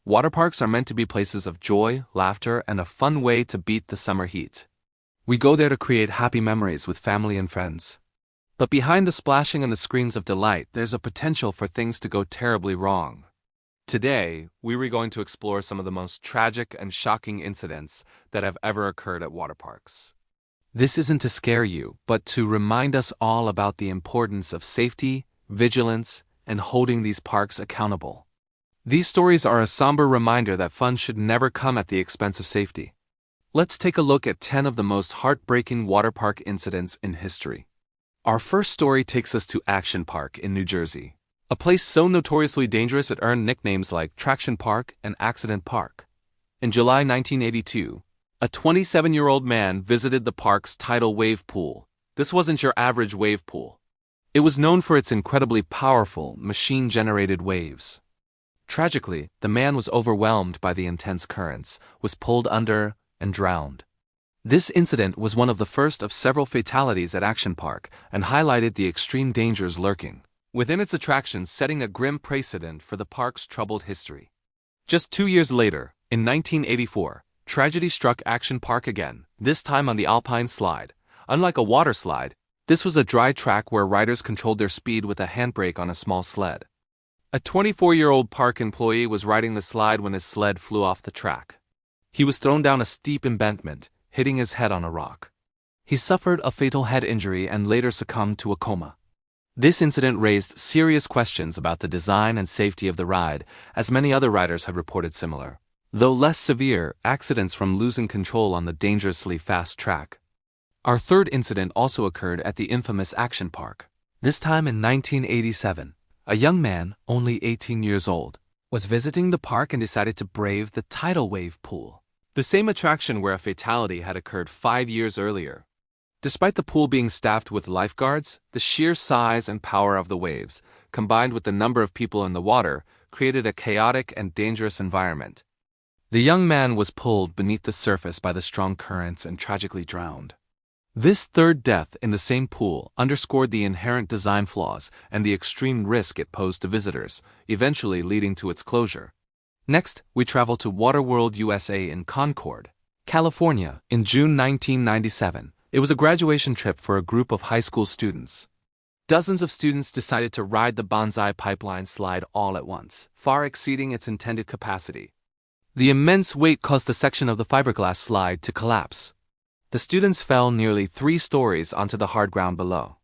Water parks are meant to be places of joy, laughter, and a fun way to beat the summer heat. We go there to create happy memories with family and friends. But behind the splashing and the screams of delight, there's a potential for things to go terribly wrong. Today, we are going to explore some of the most tragic and shocking incidents that have ever occurred at water parks. This isn't to scare you, but to remind us all about the importance of safety, vigilance, and holding these parks accountable. These stories are a somber reminder that fun should never come at the expense of safety. Let's take a look at 10 of the most heartbreaking water park incidents in history. Our first story takes us to Action Park in New Jersey, a place so notoriously dangerous it earned nicknames like Traction Park and Accident Park. In July 1982, a 27-year-old man visited the park's tidal wave pool. This wasn't your average wave pool. It was known for its incredibly powerful, machine-generated waves. Tragically, the man was overwhelmed by the intense currents, was pulled under, and drowned. This incident was one of the first of several fatalities at Action Park and highlighted the extreme dangers lurking within its attractions, setting a grim precedent for the park's troubled history. Just 2 years later, in 1984, tragedy struck Action Park again, this time on the Alpine Slide. Unlike a water slide, this was a dry track where riders controlled their speed with a handbrake on a small sled. A 24-year-old park employee was riding the slide when his sled flew off the track. He was thrown down a steep embankment, hitting his head on a rock. He suffered a fatal head injury and later succumbed to a coma. This incident raised serious questions about the design and safety of the ride, as many other riders had reported similar, though less severe, accidents from losing control on the dangerously fast track. Our third incident also occurred at the infamous Action Park. This time in 1987. A young man, only 18 years old, was visiting the park and decided to brave the tidal wave pool, the same attraction where a fatality had occurred 5 years earlier. Despite the pool being staffed with lifeguards, the sheer size and power of the waves, combined with the number of people in the water, created a chaotic and dangerous environment. The young man was pulled beneath the surface by the strong currents and tragically drowned. This third death in the same pool underscored the inherent design flaws and the extreme risk it posed to visitors, eventually leading to its closure. Next, we travel to Waterworld USA in Concord, California, in June 1997. It was a graduation trip for a group of high school students. Dozens of students decided to ride the Bonsai Pipeline slide all at once, far exceeding its intended capacity. The immense weight caused the section of the fiberglass slide to collapse. The students fell nearly 3 stories onto the hard ground below.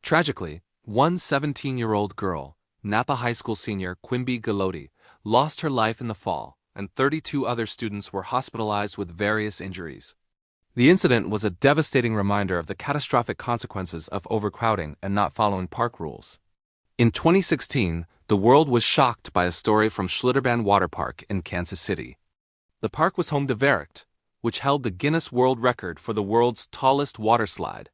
Tragically, one 17-year-old girl, Napa High School senior Quimby Galoti, lost her life in the fall, and 32 other students were hospitalized with various injuries. The incident was a devastating reminder of the catastrophic consequences of overcrowding and not following park rules. In 2016, the world was shocked by a story from Schlitterbahn Water Park in Kansas City. The park was home to Verricht, which held the Guinness World Record for the world's tallest water slide.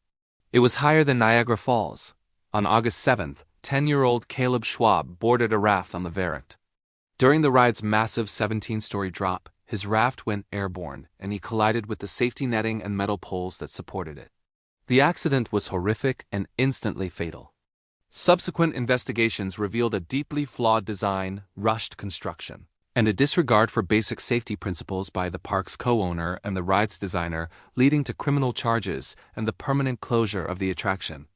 It was higher than Niagara Falls. On August 7th, 10-year-old Caleb Schwab boarded a raft on the Verricht. During the ride's massive 17-story drop, his raft went airborne, and he collided with the safety netting and metal poles that supported it. The accident was horrific and instantly fatal. Subsequent investigations revealed a deeply flawed design, rushed construction, and a disregard for basic safety principles by the park's co-owner and the ride's designer, leading to criminal charges and the permanent closure of the attraction.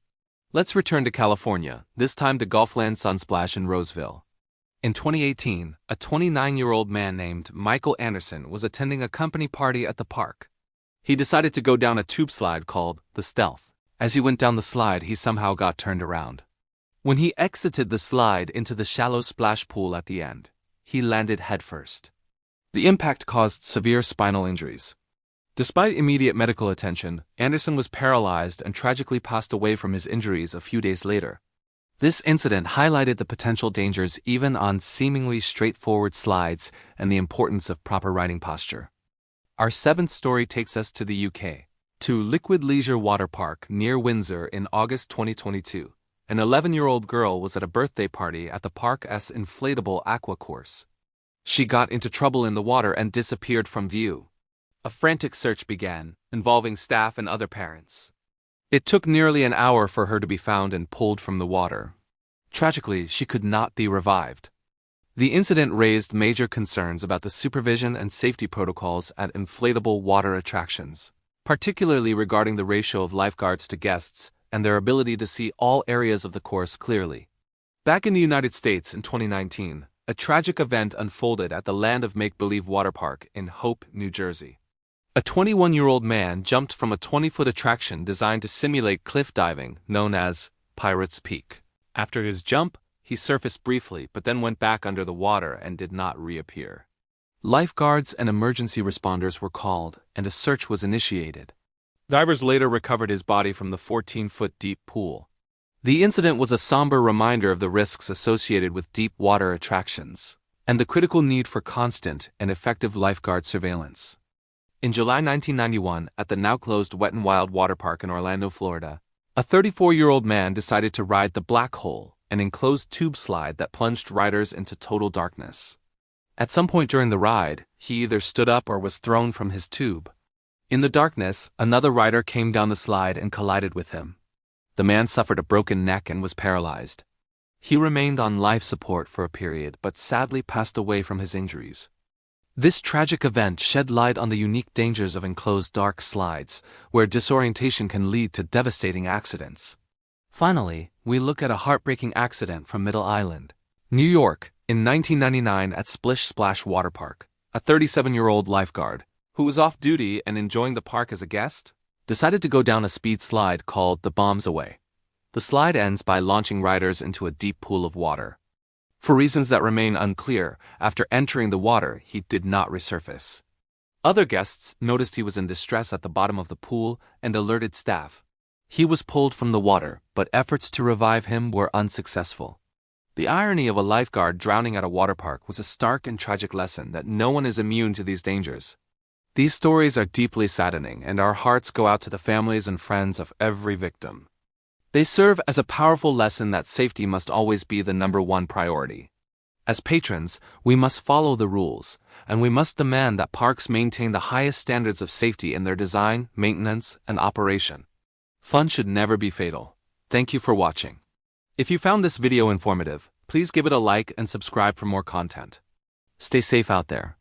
Let's return to California, this time to Gulfland Sunsplash in Roseville. In 2018, a 29-year-old man named Michael Anderson was attending a company party at the park. He decided to go down a tube slide called the Stealth. As he went down the slide, he somehow got turned around. When he exited the slide into the shallow splash pool at the end, he landed headfirst. The impact caused severe spinal injuries. Despite immediate medical attention, Anderson was paralyzed and tragically passed away from his injuries a few days later. This incident highlighted the potential dangers even on seemingly straightforward slides and the importance of proper riding posture. Our seventh story takes us to the UK, to Liquid Leisure Water Park near Windsor in August 2022. An 11-year-old girl was at a birthday party at the park's inflatable aqua course. She got into trouble in the water and disappeared from view. A frantic search began, involving staff and other parents. It took nearly an hour for her to be found and pulled from the water. Tragically, she could not be revived. The incident raised major concerns about the supervision and safety protocols at inflatable water attractions, particularly regarding the ratio of lifeguards to guests and their ability to see all areas of the course clearly. Back in the United States in 2019, a tragic event unfolded at the Land of Make-Believe water park in Hope, New Jersey. A 21-year-old man jumped from a 20-foot attraction designed to simulate cliff diving known as Pirate's Peak. After his jump, he surfaced briefly but then went back under the water and did not reappear. Lifeguards and emergency responders were called, and a search was initiated. Divers later recovered his body from the 14-foot deep pool. The incident was a somber reminder of the risks associated with deep water attractions, and the critical need for constant and effective lifeguard surveillance. In July 1991, at the now-closed Wet 'n Wild water park in Orlando, Florida, a 34-year-old man decided to ride the Black Hole, an enclosed tube slide that plunged riders into total darkness. At some point during the ride, he either stood up or was thrown from his tube. In the darkness, another rider came down the slide and collided with him. The man suffered a broken neck and was paralyzed. He remained on life support for a period but sadly passed away from his injuries. This tragic event shed light on the unique dangers of enclosed dark slides, where disorientation can lead to devastating accidents. Finally, we look at a heartbreaking accident from Middle Island, New York, in 1999 at Splish Splash Water Park. A 37-year-old lifeguard, who was off duty and enjoying the park as a guest, decided to go down a speed slide called the Bombs Away. The slide ends by launching riders into a deep pool of water. For reasons that remain unclear, after entering the water, he did not resurface. Other guests noticed he was in distress at the bottom of the pool and alerted staff. He was pulled from the water, but efforts to revive him were unsuccessful. The irony of a lifeguard drowning at a water park was a stark and tragic lesson that no one is immune to these dangers. These stories are deeply saddening, and our hearts go out to the families and friends of every victim. They serve as a powerful lesson that safety must always be the #1 priority. As patrons, we must follow the rules, and we must demand that parks maintain the highest standards of safety in their design, maintenance, and operation. Fun should never be fatal. Thank you for watching. If you found this video informative, please give it a like and subscribe for more content. Stay safe out there.